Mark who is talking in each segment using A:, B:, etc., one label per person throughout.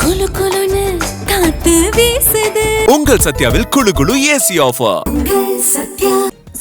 A: குளு குளுன்னு காத்து வீசுது.
B: உங்கள் சத்யாவில் குளு குளு ஏசி ஆஃபர்.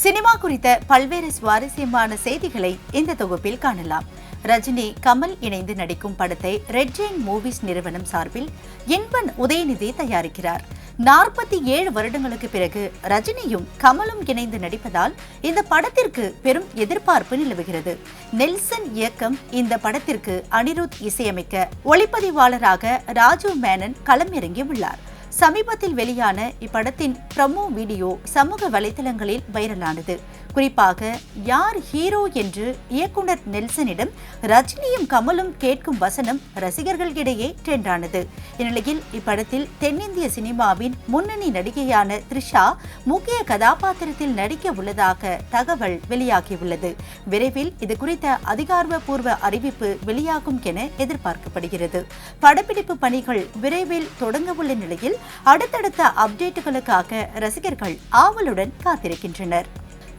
C: சினிமா குறித்த பல்வேறு சுவாரஸ்யமான செய்திகளை இந்த தொகுப்பில் காணலாம். ரஜினி கமல் இணைந்து நடிக்கும் படத்தை ரெட் ஜெயின் மூவிஸ் நிறுவனம் சார்பில் என்பன் உதயநிதி தயாரிக்கிறார். 47 வருடங்களுக்கு பிறகு ரஜினியும் கமலும் இணைந்து நடிப்பதால் இந்த படத்திற்கு பெரும் எதிர்பார்ப்பு நிலவுகிறது. நெல்சன் இயக்கம் இந்த படத்திற்கு அனிருத் இசையமைக்க ஒளிப்பதிவாளராக ராஜு மேனன் களமிறங்கியுள்ளார். சமீபத்தில் வெளியான இப்படத்தின் ப்ரமோ வீடியோ சமூக வலைதளங்களில் வைரலானது. குறிப்பாக யார் ஹீரோ என்று இயக்குனர் நெல்சனிடம் ரஜினியும் கமலும் கேட்கும் வசனம் ரசிகர்களிடையே ட்ரெண்டானது. இந்நிலையில் இப்படத்தில் தென்னிந்திய சினிமாவின் முன்னணி நடிகையான த்ரிஷா முக்கிய கதாபாத்திரத்தில் நடிக்க உள்ளதாக தகவல் வெளியாகியுள்ளது. விரைவில் இது குறித்த அதிகாரப்பூர்வ அறிவிப்பு வெளியாகும் என எதிர்பார்க்கப்படுகிறது. படப்பிடிப்பு பணிகள் விரைவில் தொடங்க உள்ள நிலையில் அடுத்தடுத்த அப்டேட்டுகளுக்காக ரசிகர்கள் ஆவலுடன் காத்திருக்கின்றனர்.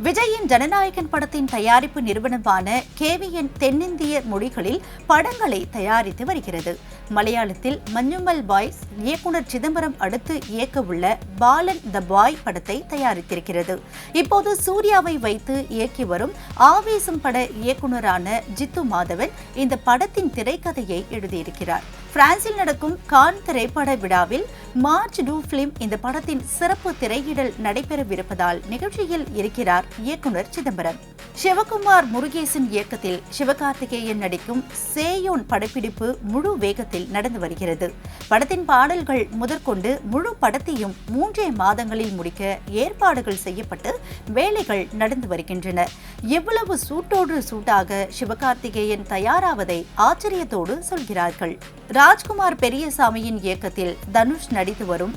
C: விஜயின் ஜனநாயகன் படத்தின் தயாரிப்பு நிறுவனமான கேவிஎன் தென்னிந்திய மொழிகளில் படங்களை தயாரித்து வருகிறது. மலையாளத்தில் மஞ்சுமல் பாய்ஸ் இயக்குனர் சிதம்பரம் அடுத்து இயக்க உள்ள பாலன் த பாய் படத்தை தயாரித்திருக்கிறது. இப்போது சூர்யாவை வைத்து இயக்கி வரும் ஆவேசம் பட இயக்குனரான ஜித்து மாதவன் இந்த படத்தின் திரைக்கதையை எழுதியிருக்கிறார். பிரான்சில் நடக்கும் கான் திரைப்பட விழாவில் மார்ச் டூ பிலிம் இந்த படத்தின் சிறப்பு திரையிடல் நடைபெறவிருப்பதால் நிகழ்ச்சியில் இருக்கிறார் இயக்குனர் சிதம்பரம். சிவகுமார் முருகேசன் இயக்கத்தில் சிவகார்த்திகேயன் நடிக்கும் சேயோன் படப்பிடிப்பு முழு வேகத்தில் நடந்து வருகிறது. படத்தின் பாடல்கள் முதற்கொண்டு முழு படத்தையும் 3 மாதங்களில் முடிக்க ஏற்பாடுகள் செய்யப்பட்டு வேலைகள் நடந்து வருகின்றன. எவ்வளவு சூட்டோடு சூட்டாக சிவகார்த்திகேயன் தயாராவதை ஆச்சரியத்தோடு சொல்கிறார்கள். ராஜ்குமார் பெரியசாமியின் இயக்கத்தில் தனுஷ் நடித்து வரும்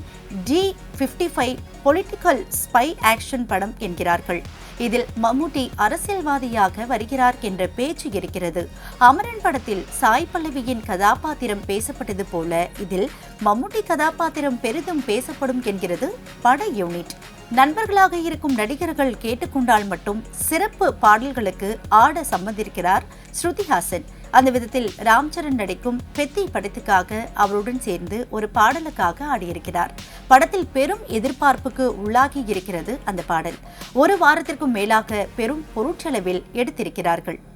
C: D55 பொலிட்டிக்கல் ஸ்பை ஆக்ஷன் படம் என்கிறார்கள். இதில் மம்முட்டி அரசியல்வாதியாக வருகிறார் என்ற பேச்சு இருக்கிறது. அமரன் படத்தில் சாய் பல்லவியின் கதாபாத்திரம் பேசப்பட்டது போல இதில் மம்முட்டி கதாபாத்திரம் பெரிதும் பேசப்படும் என்கிறது பட யூனிட். நண்பர்களாக இருக்கும் நடிகர்கள் கேட்டுக்கொண்டால் மட்டும் சிறப்பு பாடல்களுக்கு ஆட சம்மதிக்கிறார் ஸ்ருதிஹாசன். அந்த விதத்தில் ராம்சரண் நடிக்கும் பெத்தி படத்துக்காக அவருடன் சேர்ந்து ஒரு பாடலுக்காக ஆடியிருக்கிறார். படத்தில் பெரும் எதிர்பார்ப்புக்கு உள்ளாகி இருக்கிறது அந்த பாடல். 1 வாரத்திற்கும் மேலாக பெரும் பொருட்செலவில் எடுத்திருக்கிறார்கள்.